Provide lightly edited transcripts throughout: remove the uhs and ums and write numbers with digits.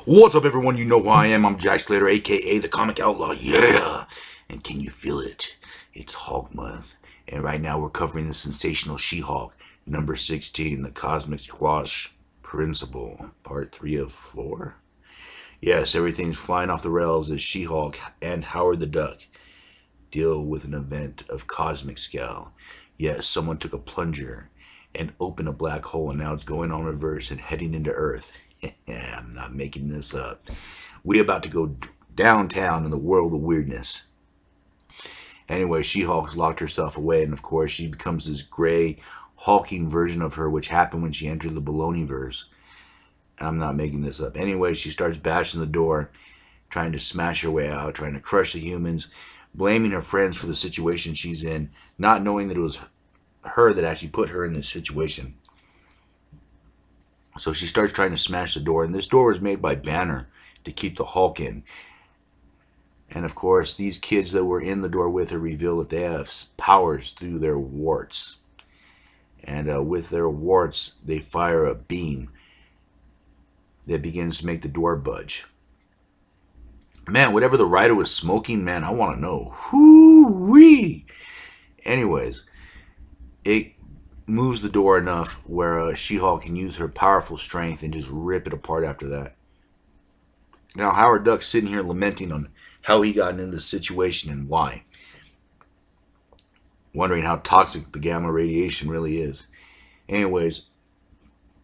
What's up, everyone? You know who I am. I'm Jack Slater, aka the Comic Outlaw. Yeah! And can you feel it? It's Hulk month. And right now we're covering the Sensational She Hulk, number 16, the Cosmic Squash Principle, part 3 of 4. Yes, everything's flying off the rails as She Hulk and Howard the Duck deal with an event of cosmic scale. Yes, someone took a plunger and opened a black hole, and now it's going on reverse and heading into Earth. I'm not making this up. We about to go downtown in the world of weirdness. Anyway, She-Hulk's locked herself away, and of course she becomes this gray, hulking version of her, which happened when she entered the Baloneyverse. I'm not making this up. Anyway, she starts bashing the door, trying to smash her way out, trying to crush the humans, blaming her friends for the situation she's in, not knowing that it was her that actually put her in this situation. So she starts trying to smash the door, and this door was made by Banner to keep the Hulk in. And of course, these kids that were in the door with her reveal that they have powers through their warts. And with their warts, they fire a beam that begins to make the door budge. Man, whatever the writer was smoking, man, I want to know. Whoo-wee! Anyways, it moves the door enough where She-Hulk can use her powerful strength and just rip it apart after that. Now, Howard Duck's sitting here lamenting on how he got into this situation and why. Wondering how toxic the gamma radiation really is. Anyways,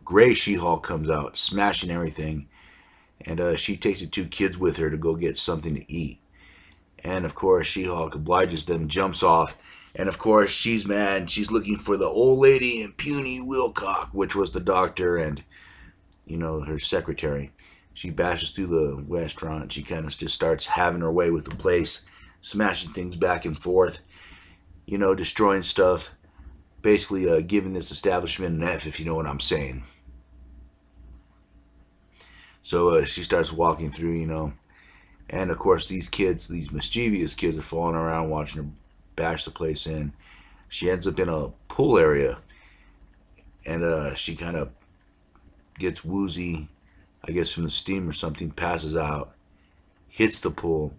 Gray She-Hulk comes out, smashing everything. And she takes the two kids with her to go get something to eat. And of course, She-Hulk obliges them, jumps off. And of course, she's mad. She's looking for the old lady and puny Wilcock, which was the doctor and, you know, her secretary. She bashes through the restaurant. She kind of just starts having her way with the place, smashing things back and forth, you know, destroying stuff. Basically giving this establishment an F, if you know what I'm saying. So she starts walking through, you know. And of course, these kids, these mischievous kids, are falling around watching her bash the place in. She ends up in a pool area, and she kind of gets woozy, I guess from the steam or something, passes out, hits the pool,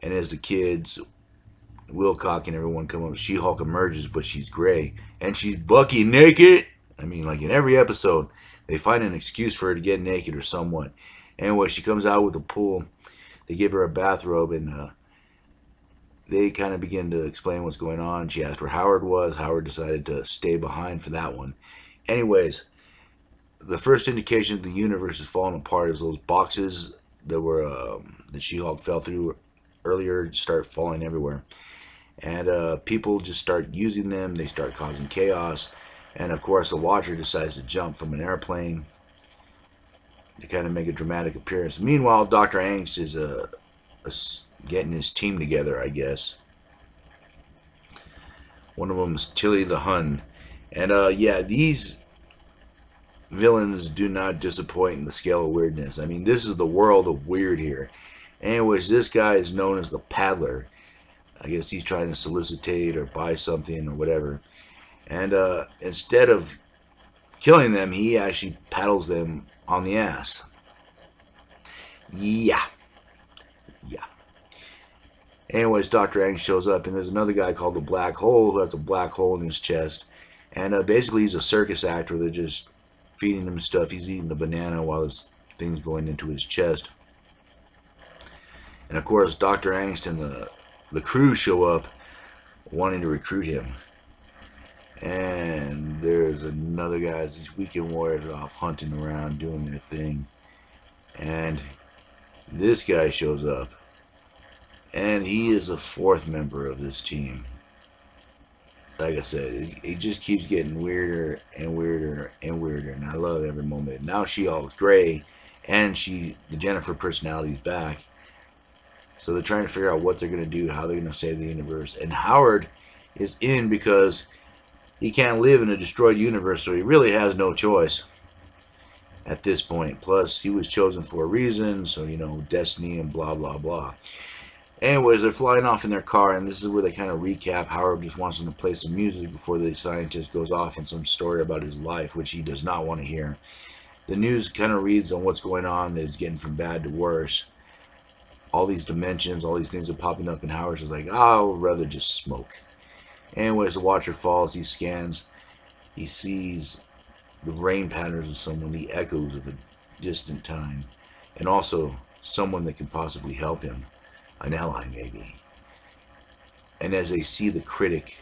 and as the kids, Wilcock and everyone come up, She-Hulk emerges, but she's gray, and she's Bucky naked. I mean, like in every episode, they find an excuse for her to get naked or somewhat. Anyway, she comes out with the pool. They give her a bathrobe, and they kind of begin to explain what's going on. She asked where Howard was. Howard decided to stay behind for that one. Anyways, the first indication the universe is falling apart is those boxes that were that She-Hulk fell through earlier start falling everywhere. And people just start using them. They start causing chaos. And of course, the Watcher decides to jump from an airplane to kind of make a dramatic appearance. Meanwhile, Dr. Angst is getting his team together, I guess. One of them is Tilly the Hun. And yeah, these villains do not disappoint in the scale of weirdness. I mean, this is the world of weird here. Anyways, this guy is known as the Paddler. I guess he's trying to solicitate or buy something or whatever. And instead of killing them, he actually paddles them on the ass. Yeah. Anyways, Dr. Angst shows up, and there's another guy called the Black Hole who has a black hole in his chest. And basically, he's a circus actor. They're just feeding him stuff. He's eating the banana while this thing's going into his chest. And of course, Dr. Angst and the crew show up wanting to recruit him. And there's another guy, these weekend warriors are off hunting around, doing their thing. And this guy shows up. And he is a fourth member of this team. Like I said, it just keeps getting weirder and weirder and weirder. And I love every moment. Now She-Hulk's gray, and the Jennifer personality is back. So they're trying to figure out what they're going to do, how they're going to save the universe. And Howard is in because he can't live in a destroyed universe, so he really has no choice at this point. Plus, he was chosen for a reason, so, you know, destiny and blah, blah, blah. Anyways, they're flying off in their car, and this is where they kind of recap. Howard just wants them to play some music before the scientist goes off on some story about his life, which he does not want to hear. The news kind of reads on what's going on, that it's getting from bad to worse. All these dimensions, all these things are popping up, and Howard's just like, oh, I'd rather just smoke. Anyways, the Watcher falls, he scans, he sees the rain patterns of someone, the echoes of a distant time, and also someone that can possibly help him, an ally maybe. And as they see the critic,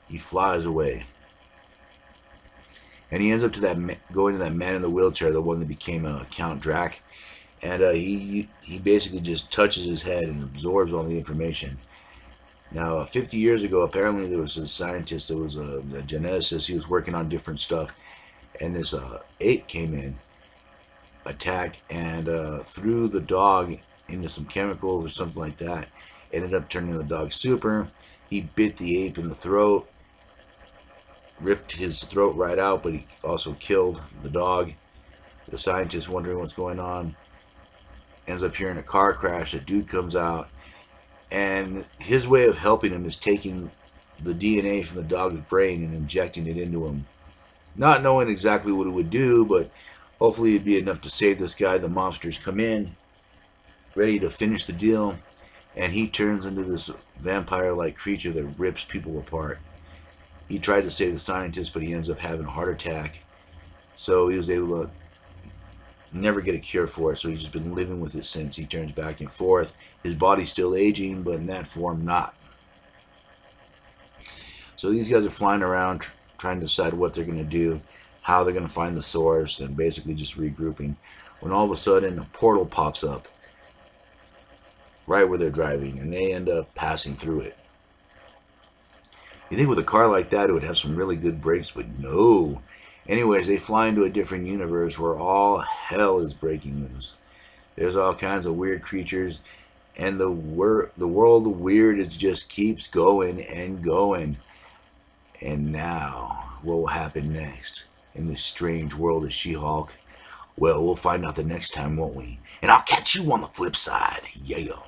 he flies away. And he ends up to going to that man in the wheelchair, the one that became Count Drac. And he basically just touches his head and absorbs all the information. Now, 50 years ago, apparently there was a scientist, there was a geneticist, he was working on different stuff. And this ape came in, attacked, and threw the dog into some chemicals or something like that. Ended up turning the dog super. He bit the ape in the throat, ripped his throat right out, but he also killed the dog. The scientist, wondering what's going on, ends up hearing a car crash. A dude comes out, and his way of helping him is taking the DNA from the dog's brain and injecting it into him. Not knowing exactly what it would do, but hopefully it'd be enough to save this guy. The mobsters come in, ready to finish the deal, and he turns into this vampire-like creature that rips people apart. He tried to save the scientist, but he ends up having a heart attack. So he was able to never get a cure for it, so he's just been living with it since. He turns back and forth. His body's still aging, but in that form, not. So these guys are flying around trying to decide what they're going to do, how they're going to find the source, and basically just regrouping. When all of a sudden, a portal pops up right where they're driving, and they end up passing through it. You think with a car like that, it would have some really good brakes, but no. Anyways, they fly into a different universe where all hell is breaking loose. There's all kinds of weird creatures, and the world of weird just keeps going and going. And now, what will happen next in this strange world of She-Hulk? Well, we'll find out the next time, won't we? And I'll catch you on the flip side. Yeah.